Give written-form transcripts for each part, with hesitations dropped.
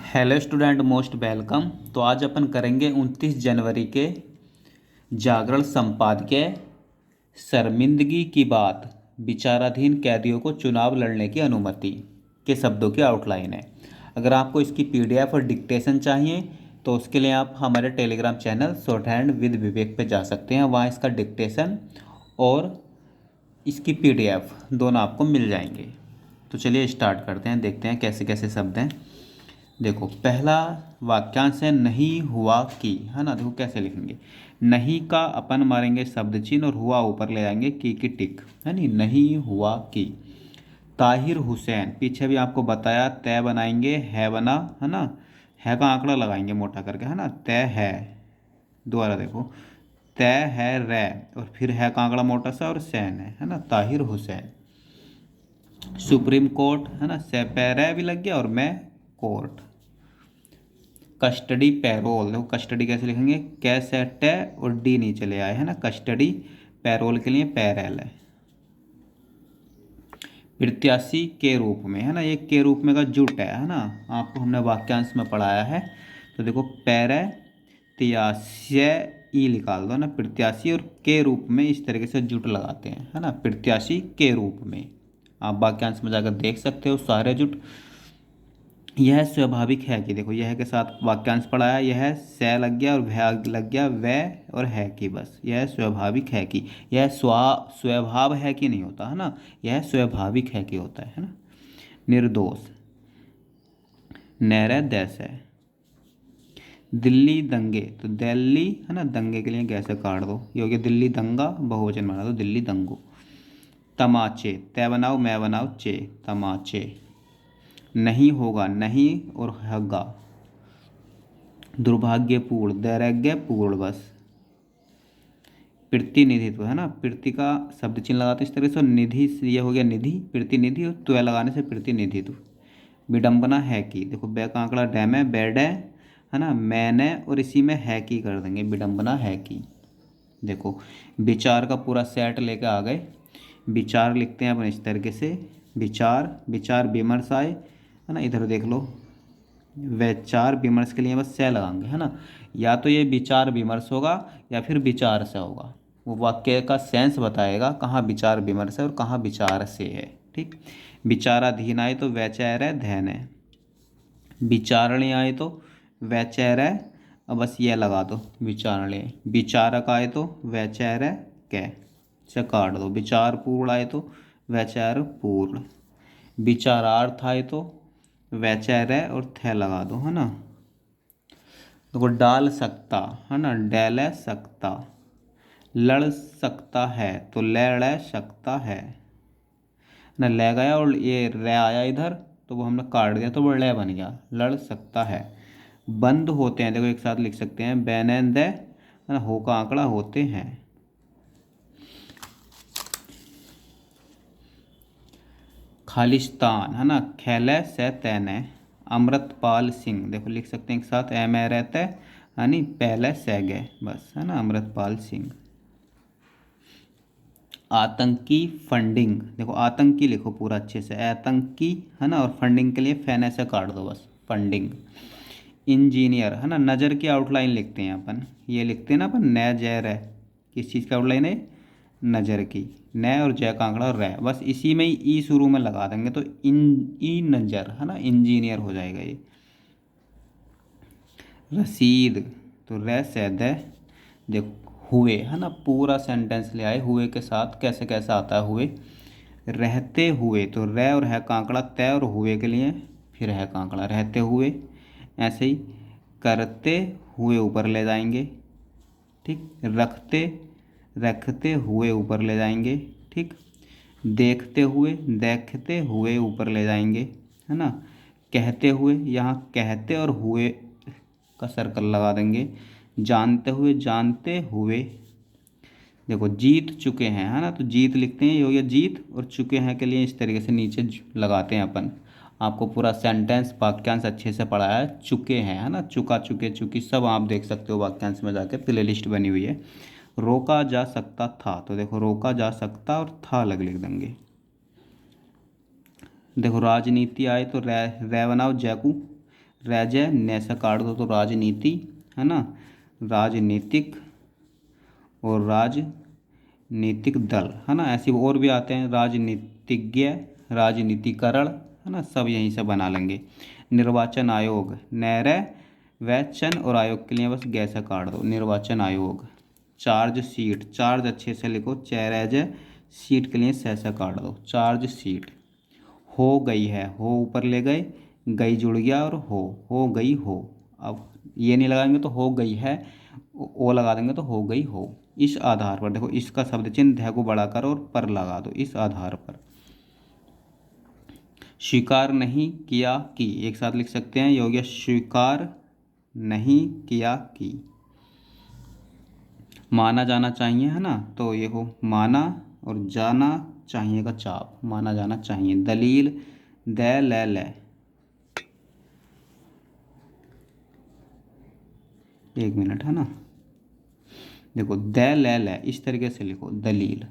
Hello student, most welcome. तो आज अपन करेंगे 29 जनवरी के जागरण संपादकीय शर्मिंदगी की बात, विचाराधीन कैदियों को चुनाव लड़ने की अनुमति के शब्दों की आउटलाइन है। अगर आपको इसकी पीडीएफ और डिक्टेशन चाहिए तो उसके लिए आप हमारे Telegram channel shorthand with Vivek पे जा सकते हैं। वहाँ इसका डिक्टेशन और इसकी पीडीएफ दोनों आपको मिल जाएंगे। तो चलिए स्टार्ट करते हैं, देखते हैं कैसे कैसे शब्द हैं। देखो, पहला वाक्यांश है नहीं हुआ कि, है ना। देखो कैसे लिखेंगे, नहीं का अपन मारेंगे शब्द चिन्ह और हुआ ऊपर ले जाएंगे की टिक, है नी। नहीं हुआ कि ताहिर हुसैन, पीछे भी आपको बताया, तय बनाएंगे है बना, है ना। है का आंकड़ा लगाएंगे मोटा करके, है ना। तय है, दोबारा देखो, तय है रे और फिर है का आंकड़ा मोटा सा और सैन है ना। ताहिर हुसैन। सुप्रीम कोर्ट, है ना। से पैरे भी लग गया और मैं कोर्ट। कस्टडी पैरोल, देखो कस्टडी कैसे लिखेंगे, कैसे टे और डी नीचे ले आए, है ना। कस्टडी पैरोल के लिए पैरेल है। प्रत्याशी के रूप में, है ना। ये के रूप में का जुट है ना। आपको हमने वाक्यांश में पढ़ाया है। तो देखो पैरे त्यास्य ई निकाल दो ना, प्रत्याशी और के रूप में इस तरीके से जुट लगाते हैं, है ना। प्रत्याशी के रूप में आप वाक्यांश में जाकर देख सकते हो सारे जुट। यह स्वाभाविक है कि, देखो यह के साथ वाक्यांश पढ़ाया, यह से लग गया और वह लग गया, वह और है कि, बस यह स्वाभाविक है कि। यह स्वभाव है कि नहीं होता, है ना। यह स्वाभाविक है कि होता है ना। निर्दोष, नैरे देश है। दिल्ली दंगे, तो दिल्ली, है ना, दंगे के लिए कैसे काट दो, ये हो गया दिल्ली दंगा, बहुवचन बना दो दिल्ली दंगो। तमाचे, तय बनाओ मैं बनाओ चे, तमाचे। नहीं होगा, नहीं और होगा। दुर्भाग्यपूर्ण, दैर्घ्यपूर्ण, बस। प्रतिनिधित्व, है ना। प्रति का शब्द चिन्ह लगाते इस तरह से, निधि से ये हो गया निधि, प्रतिनिधि, और त्व लगाने से प्रतिनिधित्व। विडंबना है कि, देखो बै का आंकड़ा डैम है, बेड है ना, मैंने, और इसी में है कि कर देंगे, विडंबना है कि। देखो विचार का पूरा सेट लेके आ गए। विचार लिखते हैं अपन इस तरीके से, विचार, विचार विमर्श आए, है ना। इधर देख लो, विचार विमर्श के लिए बस से लगाएंगे, है ना। या तो ये विचार विमर्श होगा या फिर विचार से होगा। वो वाक्य का सेंस बताएगा कहाँ विचार विमर्श है और कहाँ विचार से है, ठीक। विचाराधीन आए तो वैचार्य धैन है। विचारणी आए तो वैचार्य, अब बस ये लगा दो विचारणी। विचारक आए तो वैचार्य कै से काट दो। विचार पूर्ण आए तो वैचार पूर्ण। विचारार्थ आए तो वैचार्य और थे लगा दो, है ना। देखो डाल सकता, है ना, डैल सकता। लड़ सकता है तो लड़ सकता है ना। ले गया और ये रे आया इधर तो वो हमने काट दिया तो वो ले बन गया, लड़ सकता है। बंद होते हैं, देखो एक साथ लिख सकते हैं, बैन दे, है ना, हो का आंकड़ा होते हैं। खालिस्तान, है ना, खेले से तैने। अमृतपाल सिंह, देखो लिख सकते हैं एक साथ, एम ए रहते, यानी पहले से गए, बस, है ना, अमृतपाल सिंह। आतंकी फंडिंग, देखो आतंकी लिखो पूरा अच्छे से, आतंकी, है ना, और फंडिंग के लिए फैने से काट दो बस, फंडिंग। इंजीनियर, है ना, नज़र की आउटलाइन लिखते हैं अपन, ये लिखते हैं ना अपन, न जय रे, किस चीज़ की आउटलाइन है, नज़र की। न और जय का आंकड़ा और रे, बस इसी में ही ई शुरू में लगा देंगे तो इन ई नज़र, है ना, इंजीनियर हो जाएगा ये। रसीद, तो रे से दे। देखो हुए, है ना, पूरा सेंटेंस ले आए, हुए के साथ कैसे कैसे आता है हुए। रहते हुए, तो रह और है का आंकड़ा तय और हुए के लिए फिर है का आंकड़ा, रहते हुए। ऐसे ही करते हुए ऊपर ले जाएंगे, ठीक। रखते, रखते हुए ऊपर ले जाएंगे, ठीक। देखते हुए, देखते हुए ऊपर ले जाएंगे, है ना। कहते हुए, यहाँ कहते और हुए का सर्कल लगा देंगे। जानते हुए, जानते हुए। देखो जीत चुके हैं, है ना, तो जीत लिखते हैं, ये हो गया जीत, और चुके हैं के लिए इस तरीके से नीचे लगाते हैं अपन। आपको पूरा सेंटेंस वाक्यांश अच्छे से पढ़ाया है, चुके हैं, है ना, चुका, चुके, चुकी, सब आप देख सकते हो वाक्यांश में जाके, प्ले लिस्ट बनी हुई है। रोका जा सकता था, तो देखो रोका जा सकता और था अलग लिख देंगे। देखो राजनीति आए तो रै रै बनाओ जैकू, रैज नैसा काट दो तो राजनीति, है ना, राजनीतिक और राजनीतिक दल, है ना, ऐसे और भी आते हैं, राजनीतिज्ञ, राजनीतिकरण, है ना, सब यहीं से बना लेंगे। निर्वाचन आयोग, नैरे व चन और आयोग के लिए बस गैसा काट दो, निर्वाचन आयोग। चार्ज सीट, चार्ज अच्छे से लिखो, चैरज सीट के लिए सैसा काट दो, चार्ज सीट। हो गई है, हो ऊपर ले गए, गई जुड़ गया और हो गई हो। अब ये नहीं लगाएंगे तो हो गई है, ओ लगा देंगे तो हो गई हो। इस आधार पर देखो, इसका शब्द चिन्ह ध को बढ़ाकर और पर लगा दो, इस आधार पर। स्वीकार नहीं किया की, एक साथ लिख सकते हैं, ये हो गया स्वीकार नहीं किया की। माना जाना चाहिए, है ना, तो ये हो माना और जाना चाहिए का चाप, माना जाना चाहिए। दलील, द ले, एक मिनट, है ना, देखो द ले इस तरीके से लिखो, दलील।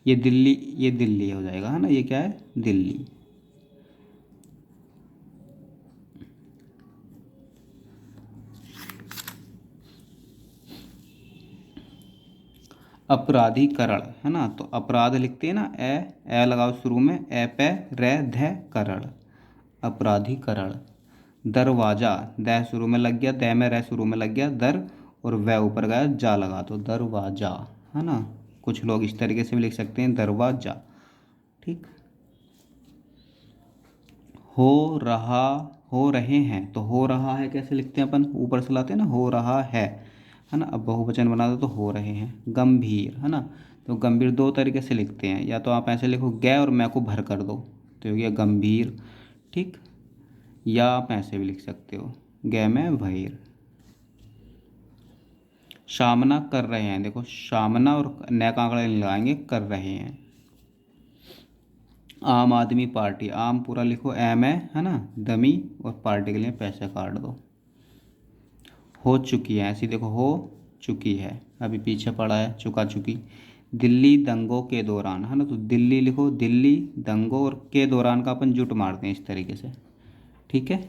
ये दिल्ली हो जाएगा, है ना, ये क्या है, दिल्ली। अपराधीकरण, है ना, तो अपराध लिखते हैं ना, ए लगाओ शुरू में, ए पे रे ध करण, अपराधीकरण। दरवाजा, द शुरू में लग गया, द में रे शुरू में लग गया, दर और वह ऊपर गया, जा लगा तो दरवाजा, है ना। कुछ लोग इस तरीके से भी लिख सकते हैं, दरवाजा, ठीक। हो रहे हैं, तो हो रहा है कैसे लिखते हैं अपन, ऊपर से लाते हैं ना, हो रहा है ना। अब बहुवचन बना दो तो हो रहे हैं। गंभीर, है ना, तो गंभीर दो तरीके से लिखते हैं, या तो आप ऐसे लिखो ग और मैं को भर कर दो तो हो गया गंभीर, ठीक, या आप ऐसे भी लिख सकते हो, ग में भैर। सामना कर रहे हैं, देखो सामना और न का आंकड़ा नहीं लगाएंगे, कर रहे हैं। आम आदमी पार्टी, आम पूरा लिखो, एम है ना, दमी और पार्टी के लिए पैसे काट दो। हो चुकी है, ऐसी देखो, हो चुकी है, अभी पीछे पड़ा है, चुका चुकी। दिल्ली दंगों के दौरान, है ना, तो दिल्ली लिखो, दिल्ली दंगों और के दौरान का अपन जुट मारते हैं इस तरीके से, ठीक है,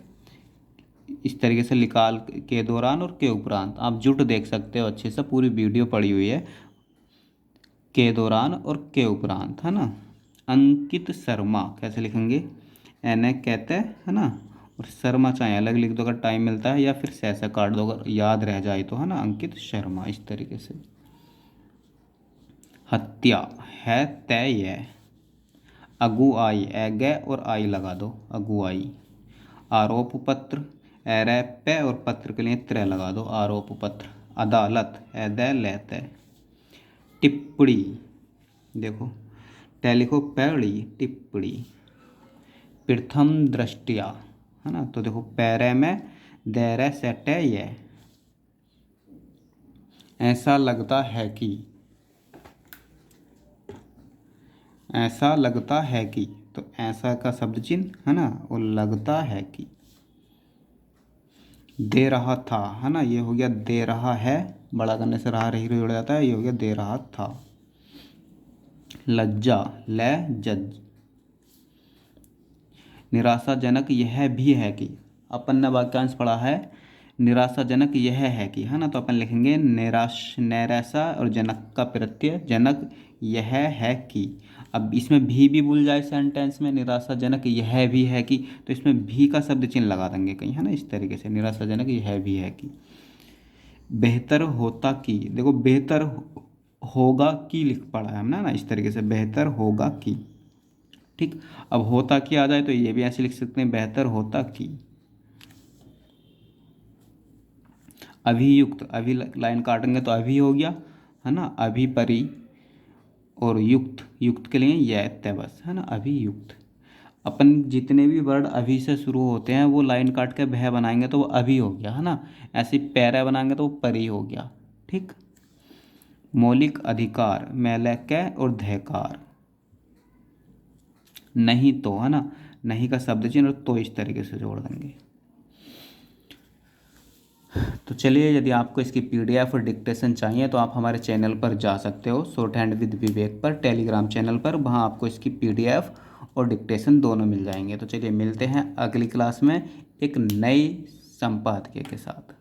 इस तरीके से निकाल के दौरान और के उपरांत, आप जुट देख सकते हो अच्छे से, पूरी वीडियो पड़ी हुई है, के दौरान और के उपरांत, है ना। अंकित शर्मा कैसे लिखेंगे, एन कहते हैं, है ना, और शर्मा चाहे अलग लिख दो अगर टाइम मिलता है, या फिर सैसा काट दो अगर याद रह जाए तो, है ना, अंकित शर्मा, इस तरीके से। हत्या है तय, अगुआई, एगे और आई लगा दो, अगुआई। आरोप पत्र, एरप और पत्र के लिए त्र लगा दो, आरोप पत्र। अदालत, एदे लेते। टिप्पणी, देखो टे लिखो, पड़ी, टिप्पणी। प्रथम दृष्टिया, है ना, तो देखो पैरे में दैरे सेट है ये। ऐसा लगता है कि, ऐसा लगता है कि, तो ऐसा का शब्द चिन्ह, है ना, और लगता है कि। दे रहा था, है ना, ये हो गया दे रहा है, बड़ा करने से रहा रही जुड़ जाता है, ये हो गया दे रहा था। लज्जा, ले जज। निराशाजनक यह भी है कि, अपन ने वाक्यांश पढ़ा है, निराशाजनक यह है कि, है ना, तो अपन लिखेंगे नैराशा और जनक का प्रत्यय जनक, यह है कि। अब इसमें भी भूल जाए सेंटेंस में, निराशाजनक यह भी है कि, तो इसमें भी का शब्द चिन्ह लगा देंगे कहीं, है ना, इस तरीके से, निराशाजनक यह भी है कि। बेहतर होता कि, देखो बेहतर होगा कि लिख पड़ा है हमने ना, इस तरीके से, बेहतर होगा कि, ठीक। अब होता कि आ जाए तो ये भी ऐसे लिख सकते हैं, बेहतर होता कि। अभियुक्त, अभी लाइन काटेंगे तो अभी हो गया, है ना, अभी परी और युक्त, युक्त के लिए यह तय बस, है ना, अभियुक्त। अपन जितने भी वर्ड अभी से शुरू होते हैं वो लाइन काट के भय बनाएंगे तो वो अभी हो गया, है ना, ऐसे पैरा बनाएंगे तो वो परी हो गया, ठीक। मौलिक अधिकार, मैल कै और धैकार। नहीं तो, है ना, नहीं का शब्द चिन्ह और तो इस तरीके से जोड़ देंगे। तो चलिए, यदि आपको इसकी पीडीएफ और डिक्टेशन चाहिए तो आप हमारे चैनल पर जा सकते हो, शॉर्ट हैंड विद विवेक पर, टेलीग्राम चैनल पर, वहाँ आपको इसकी पीडीएफ और डिक्टेशन दोनों मिल जाएंगे। तो चलिए मिलते हैं अगली क्लास में एक नए संपादकीय के साथ।